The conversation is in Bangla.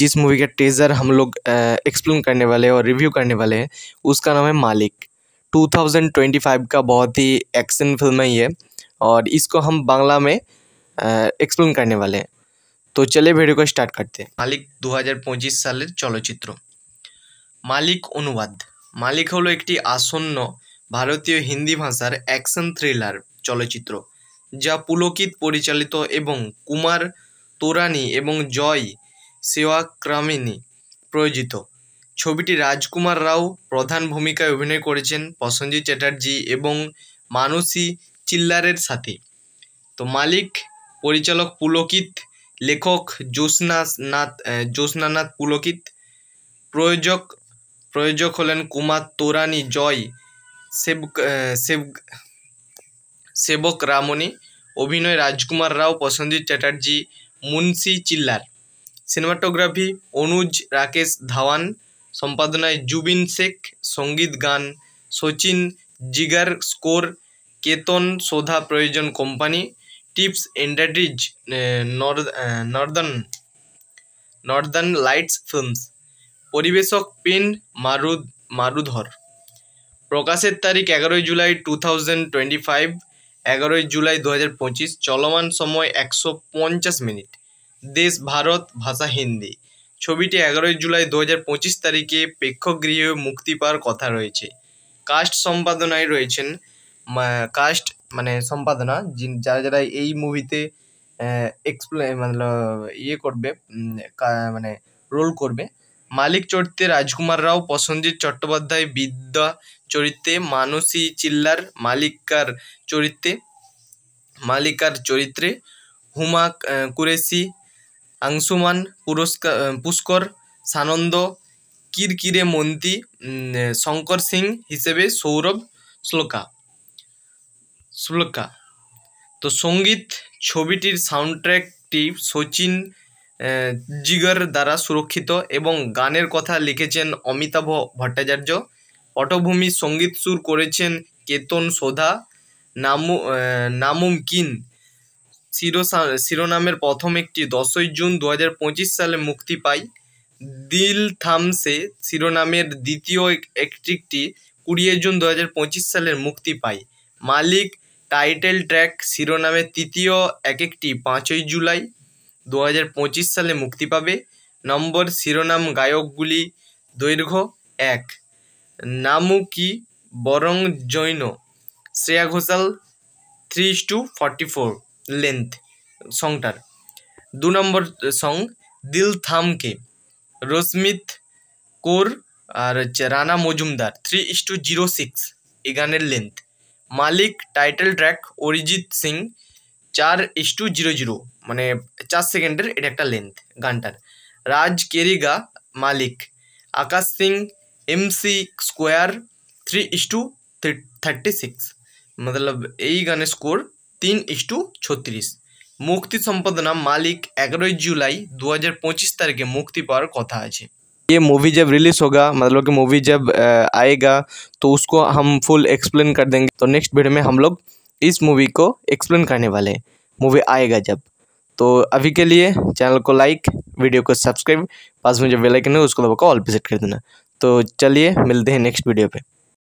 जिस मूवी का टीजर हम लोग एक्सप्लेन करने वाले हैं और रिव्यू करने वाले हैं उसका नाम है मालिक। 2025 का बहुत ही एक्शन फिल्म है ये, और इसको हम बांग्ला में एक्सप्लेन करने वाले हैं। तो चलिए वीडियो को स्टार्ट करते हैं। मालिक 2025 সালের চলচ্চিত্র। মালিক অনুবাদ। মালিক হলো একটি আসন্ন ভারতীয় হিন্দি ভাষার অ্যাকশন থ্রিলার চলচ্চিত্র যা পুলকিত পরিচালিত এবং কুমার তোরানি এবং জয় সেওয়াক্রামিনী প্রযোজিত। ছবিটি রাজকুমার রাও প্রধান ভূমিকায় অভিনয় করেছেন প্রসেনজিৎ চ্যাটার্জি এবং মানসী চিল্লারের সাথে। তো মালিক পরিচালক পুলকিত, লেখক জ্যোৎস্নানাথ পুলকিত, প্রযোজক হলেন কুমার তোরানি, জয় সেবকরামনি, অভিনয় রাজকুমার রাও, প্রসেনজিৎ চ্যাটার্জি, মুন্সি চিল্লার। সিনেমাটোগ্রাফি অনুজ রাকেশ ধাওয়ান, সম্পাদনায় জুবিন শেখ, সঙ্গীত গান সচিন জিগার, স্কোর কেতন সোধা প্রয়োজন company, Tips enterprise, Northern Lights Films. পরিবেশক পেন মারুধর। প্রকাশের তারিখ 11 জুলাই 2025, 11 জুলাই 2025। চলমান সময় 150 মিনিট। দেশ ভারত, ভাষা হিন্দি। ছবিটি 11 জুলাই 2025 তারিখে প্রেক্ষাগৃহে মুক্তি পাওয়ার কথা রয়েছে। কাস্ট সম্পাদনায় রয়েছেন সম্পাদনা যারা এই মুভিতে করবে, রোল করবে। মালিক চরিত্রে রাজকুমার রাও, প্রসেনজিৎ চট্টোপাধ্যায়, বিদ্যা চরিত্রে মানসী চিল্লার, মালিকার চরিত্রে হুমা কুরেশি, আংশুমান পুষ্কর, সানন্দ কিরকিরে মন্তি, শঙ্কর সিং হিসেবে সৌরভ শ্লোকা। তো সঙ্গীত, ছবিটির সাউন্ডট্র্যাকটি সচিন জিগার দ্বারা সুরক্ষিত এবং গানের কথা লিখেছেন অমিতাভ ভট্টাচার্য। পটভূমি সঙ্গীত সুর করেছেন কেতন সোধা। নামুমকিন শিরোনামের প্রথম একটি 10 জুন 2025 সালে মুক্তি পায়। দিল থামসে শিরোনামের দ্বিতীয় একটি 20 জুন 2025 সালে মুক্তি পায়। মালিক টাইটেল ট্র্যাক শিরোনামের তৃতীয় একটি 5 জুলাই 2025 সালে মুক্তি পাবে। নম্বর শিরোনাম গায়কগুলি: দৈর্ঘ্য 1, নামু কি বরং জৈন, শ্রেয়া ঘোষাল 3:44 লেন্থ সংটার। 2 নম্বর সং দিল থামকে, রশ্মিত কৌর আর রানা মজুমদার 3:06 এই গানের লেন্থ। মালিক টাইটেল ট্র্যাক অরিজিৎ সিং 4:00 4 সেকেন্ডের এটা একটা লেন্থ গানটার। রাজ কেরিগা মালিক, আকাশ সিং MC স্কোয়ার 3:36 এই গানের স্কোর 3:36। মুক্তি সম্পাদনা मालिक 11 जुलाई 2025 तारीख मुक्ति पाওয়ার কথা আছে। ये मूवी जब रिलीज़ होगा, मतलब कि मूवी जब आएगा तो उसको हम फुल एक्सप्लेन कर देंगे। तो नेक्स्ट वीडियो में हम लोग इस मूवी को एक्सप्लेन करने वाले हैं, मूवी आएगा जब। तो अभी के लिए चैनल को लाइक, वीडियो को सब्सक्राइब, पास में जो बेल आइकन है उसको दबाकर ऑल पे सेट कर देना। तो चलिए मिलते हैं नेक्स्ट वीडियो पे।